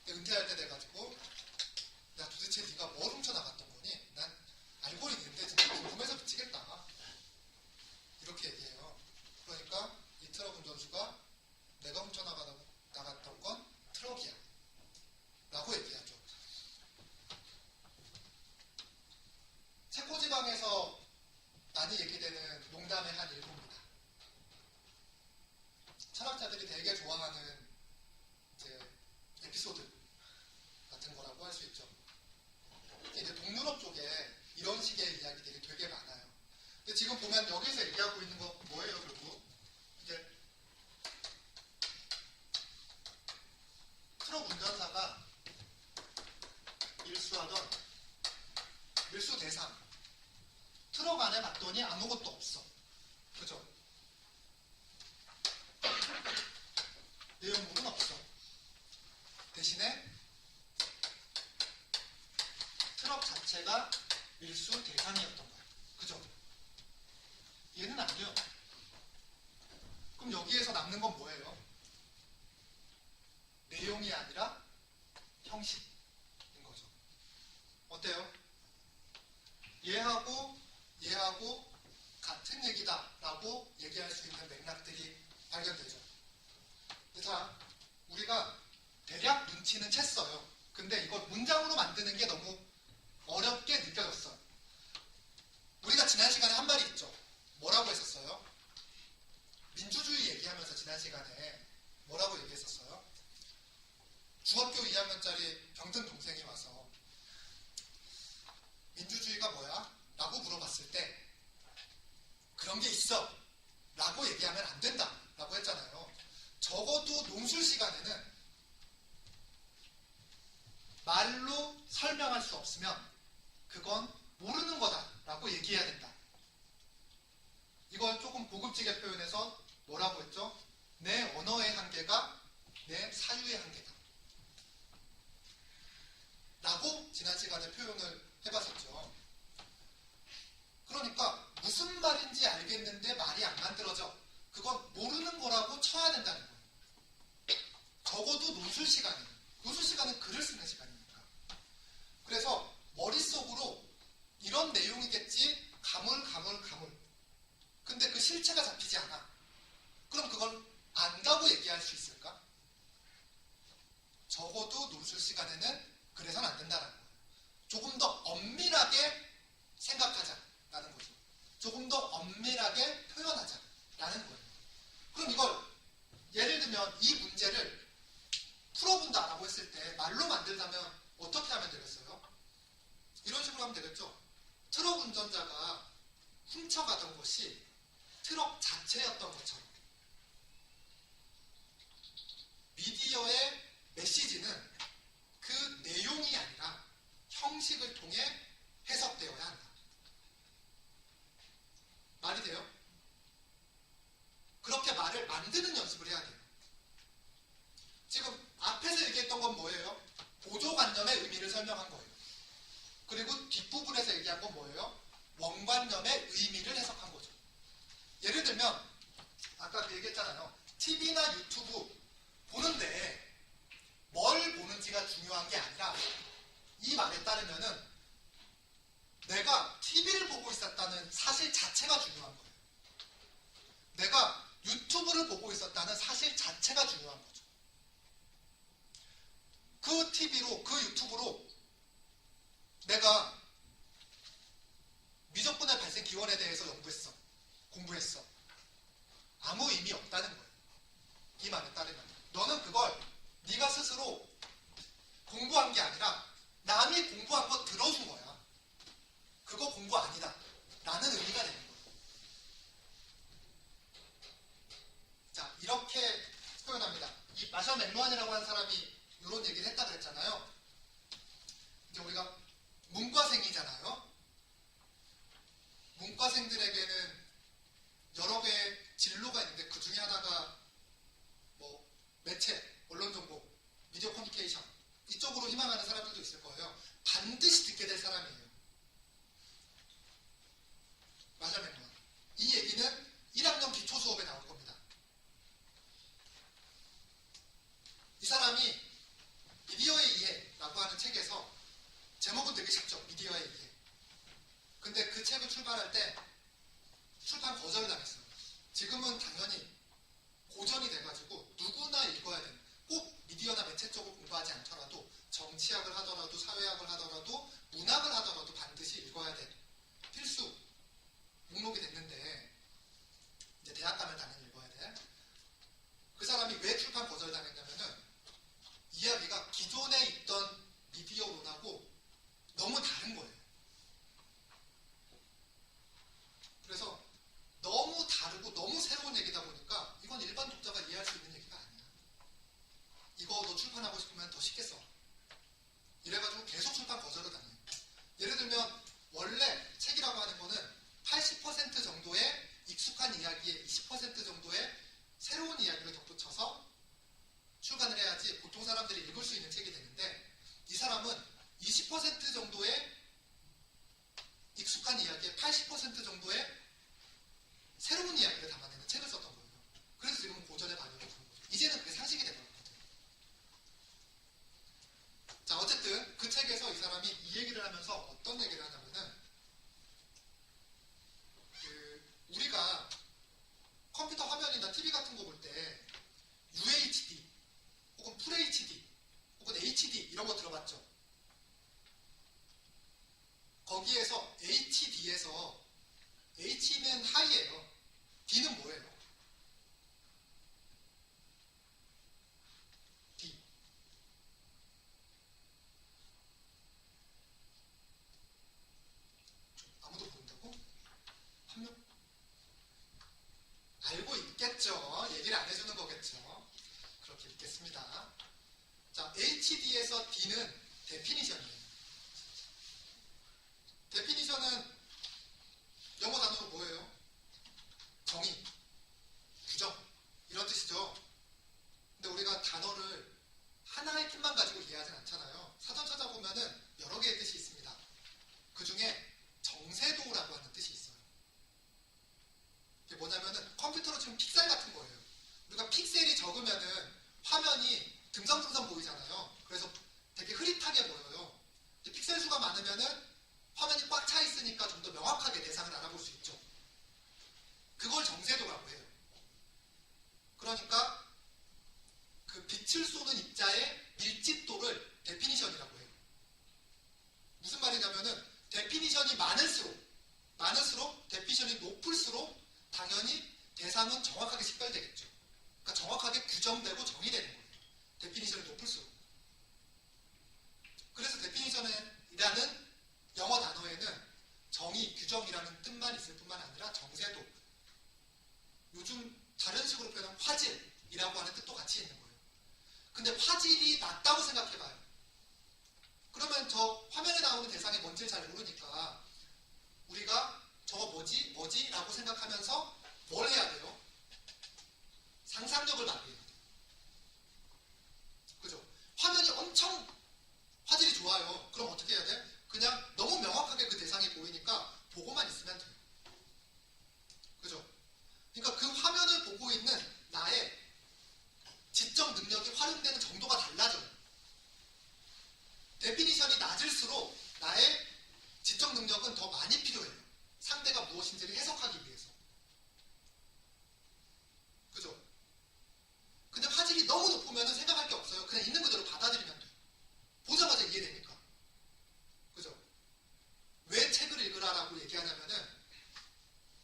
은퇴할 때 돼가지고 야 도대체 네가 뭘 훔쳐나갔던 거니? 난 알고 있는데 진짜 궁금해서 미치겠다. 이렇게 얘기해요. 그러니까 이 트럭 운전수가 내가 훔쳐나갔던 건 트럭이야 라고 얘기하죠. 체코지방에서 많이 얘기되는 농담의 한 일부입니다. 철학자들이 되게 좋아하는 이제 에피소드 같은 거라고 할 수 있죠. 이제 동유럽 쪽에 이런 식의 이야기들이 되게 많아요. 근데 지금 보면 여기서 얘기하고 있는 거 뭐예요, 결국? 이제 트럭 운전사가 밀수하던 밀수 대상 트럭 안에 봤더니 아무것도 없어. 그죠? 내용물은 없어. 대신에 트럭 자체가 밀수 대상이었던 거야. 그죠? 얘는 안 돼요. 그럼 여기에서 남는 건 뭐예요? 내용이 아니라 형식인 거죠. 어때요? 얘하고 같은 얘기다 라고 얘기할 수 있는 맥락들이 발견되죠. 자, 우리가 대략 눈치는 챘어요. 근데 이걸 문장으로 만드는 게 너무 어렵게 느껴졌어요. 우리가 지난 시간에 한 말이 있죠. 뭐라고 했었어요? 민주주의 얘기하면서 지난 시간에 뭐라고 얘기했었어요? 중학교 2학년짜리 병든 동생이 와서 민주주의가 뭐야? 라고 물어봤을 때 그런 게 있어 라고 얘기하면 안 된다 라고 했잖아요. 적어도 논술 시간에는 말로 설명할 수 없으면 그건 모르는 거다 라고 얘기해야 된다. 이걸 조금 고급지게 표현해서 뭐라고 했죠? 내 언어의 한계가 내 사유의 한계다 라고 지난 시간에 표현을 해봤었죠. 그러니까 무슨 말인지 알겠는데 말이 안 만들어져. 그건 모르는 거라고 쳐야 된다는 거예요. 적어도 논술 시간은 글을 쓰는 시간이니까. 그래서 머릿속으로 이런 내용이겠지 가물. 근데 그 실체가 잡히지 않아. 그럼 그걸 안다고 얘기할 수 있을까? 적어도 논술 시간에는 그래서는 안 된다는 거예요. 조금 더 엄밀하게 생각하자라는 거죠. 조금 더 엄밀하게 표현하자라는 거예요. 그럼 이걸 예를 들면 이 문제를 풀어본다라고 했을 때 말로 만들자면 어떻게 하면 되겠어요? 이런 식으로 하면 되겠죠. 트럭 운전자가 훔쳐가던 것이 트럭 자체였던 것처럼 미디어의 메시지는 그 내용이 아니라 형식을 통해 해석되어야 한다. 말이 돼요? 그렇게 말을 만드는 연습을 해야 돼요. 지금 앞에서 얘기했던 건 뭐예요? 보조관념의 의미를 설명한 거예요. 그리고 뒷부분에서 얘기한 건 뭐예요? 원관념의 의미를 해석한 거죠. 예를 들면 아까 그 얘기했잖아요. TV나 유튜브 보는데 뭘 보는지가 중요한 게 아니라 이 말에 따르면은 내가 TV를 보고 있었다는 사실 자체가 중요한 거예요. 내가 유튜브를 보고 있었다는 사실 자체가 중요한 거죠. 그 TV로, 그 유튜브로 내가 미적분의 발생 기원에 대해서 공부했어. 아무 의미 없다는 거예요. 이 말에 따르면. 너는 그걸 네가 스스로 공부한 게 아니라 남이 공부한 거 들어준 거야. 그거 공부 아니다 라는 의미가 되는 거예요. 자, 이렇게 표현합니다. 이 마셔 맥루한이라고 하는 사람이 이런 얘기를 했다 그랬잖아요. 이제 우리가 문과생이잖아요. 문과생들에게는 여러 개의 진로가 있는데 그 중에 하나가 뭐 매체, 언론정보, 미디어 커뮤니케이션 이쪽으로 희망하는 사람들도 있을 거예요. 반드시 듣게 될 사람이에요. 마셔 맥루한. 이 얘기는 1학년 기초 수업에 나올 겁니다. 이 사람이 미디어에 본격적으로 공부하지 않더라도 정치학을 하더라도 사회학을 하더라도 문학을 하더라도 반드시 읽어야 돼. 필수 목록이 됐는데 이제 대학 가면 당연히 읽어야 돼. 그 사람이 왜 출판 거절당했냐면은 이야기가 기존에 있던 미디어론하고 너무 다른 거예요. 그래서 너무 다르고 너무 새로운 얘기다 보니까 이건 일반 독자가 이해할 수 있는 얘기가 아니야. 이거 너 출판하고 싶으면 더 쉽게 써. 이래가지고 계속 출판 거절을 당해요. 예를 들면 원래 책이라고 하는 거는 80% 정도의 익숙한 이야기에 20% 정도의 새로운 이야기를 덧붙여서 출간을 해야지 보통 사람들이 읽을 수 있는 책이 되는데 이 사람은 20% 정도의 익숙한 이야기에 80% 정도의 새로운 이야기를 담아내는 책을 썼던 거예요. 그래서 지금은 고전의 반영을 부른 거죠. 이제는 그게 상식이 되버렸거든요. 자, 어쨌든 그 책에서 이 사람이 이 얘기를 하면서 어떤 얘기를 하냐면은 우리가 컴퓨터 화면이나 TV 같은 거 볼 때 UHD 혹은 FHD 혹은 HD 이런 거 들어봤죠? 거기에서 HD에서 H는 하이예요. D는 뭐예요? D. 아무도 모른다고? 한 명? 알고 있겠죠. 얘기를 안 해주는 거겠죠. 그렇게 읽겠습니다. 자, HD에서 D는 데피니션이에요. 데피니션은 영어 단어로 뭐예요? 정의, 규정 이런 뜻이죠. 근데 우리가 단어를 하나의 뜻만 가지고 이해하진 않잖아요. 사전 찾아보면은 여러 개의 뜻이 있습니다. 그 중에 정세도라고 하는 뜻이 있어요. 이게 뭐냐면은 컴퓨터로 치면 픽셀 같은 거예요. 우리가 픽셀이 적으면은 화면이 듬성듬성 보이잖아요. 그래서 되게 흐릿하게 보여요. 픽셀 수가 많으면은 화면이 꽉 차 있으니까 좀 더 명확하게 대상을 알아볼 수 있죠. 그걸 정세도라고 해요. 그러니까 그 빛을 쏘는 입자의 밀집도를 데피니션이라고 해요. 무슨 말이냐면은 데피니션이 많을수록 데피니션이 높을수록 당연히 대상은 정확하게 식별되겠죠. 그러니까 정확하게 규정되고 정의되는 거예요. 데피니션이 높을수록. 그래서 데피니션이라는 영어 단어에는 정의, 규정이라는 뜻만 있을 뿐만 아니라 정세도, 요즘 다른 식으로 표현하면 화질이라고 하는 뜻도 같이 있는 거예요. 근데 화질이 낮다고 생각해봐요. 그러면 저 화면에 나오는 대상이 뭔지를 잘 모르니까 우리가 저거 뭐지? 라고 생각하면서 뭘 해야 돼요? 상상력을 발휘해야 돼요. 그죠? 화면이 엄청 화질이 좋아요. 그럼 어떻게 해야 돼? 그냥 너무 명확하게 그 대상이 보이니까 보고만 있으면 돼요. 그죠? 그러니까 그 화면을 보고 있는 나의 지적 능력이 활용되는 정도가 달라져요. 데피니션이 낮을수록 나의 지적 능력은 더 많이 필요해요. 상대가 무엇인지를 해석하기 위해서. 그죠? 근데 화질이 너무 높으면 생각할 게 없어요. 그냥 있는 그대로 받아들이면 돼요. 보자마자 이해되니까. 그죠? 왜 책을 읽으라라고 얘기하냐면은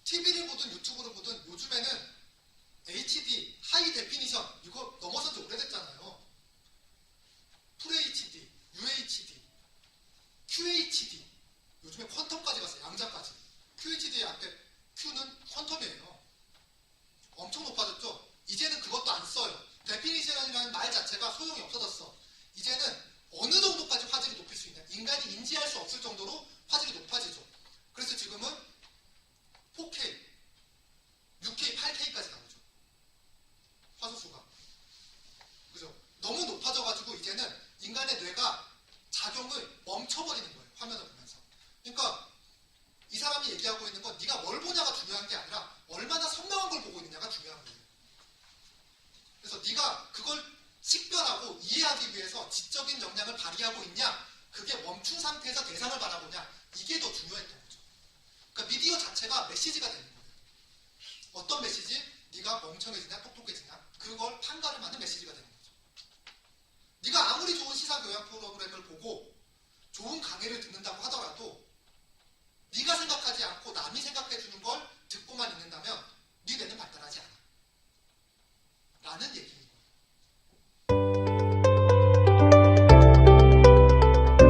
TV를 보든 유튜브를 보든 요즘에는 HD, 하이 데피니션 이거 넘어선 지 오래됐잖아요. FHD, UHD, QHD 요즘에 퀀텀까지 갔어요. 양자까지. QHD의 앞에 Q는 퀀텀이에요. 엄청 높아졌죠? 이제는 그것도 안 써요. 데피니션이라는 말 자체가 소용이 없어졌어. 이제는 어느 정도까지 화질이 높일 수 있냐. 인간이 인지할 수 없을 정도로 화질이 높아지죠. 그래서 지금은 4K, 6K, 8K까지 나오죠. 화소수가. 그죠? 너무 높아져가지고 이제는 인간의 뇌가 작용을 멈춰버리는 거예요. 화면을 보면서. 그러니까 이 사람이 얘기하고 있는 건 네가 뭘 보냐가 중요한 게 아니라 얼마나 선명한 걸 보고 있느냐가 중요한 거예요. 그래서 네가 그걸 식별하고 이해하기 위해서 지적인 역량을 발휘하고 있냐, 그게 멈춘 상태에서 대상을 바라보냐, 이게 더 중요했던 거죠. 그러니까 미디어 자체가 메시지가 되는 거예요. 어떤 메시지? 네가 멍청해지냐 똑똑해지냐, 그걸 판가름하는 메시지가 되는 거죠. 네가 교양 프로그램을 보고 좋은 강의를 듣는다고 하더라도 네가 생각하지 않고 남이 생각해 주는 걸 듣고만 있는다면 네 뇌는 발달하지 않아. 라는 얘기.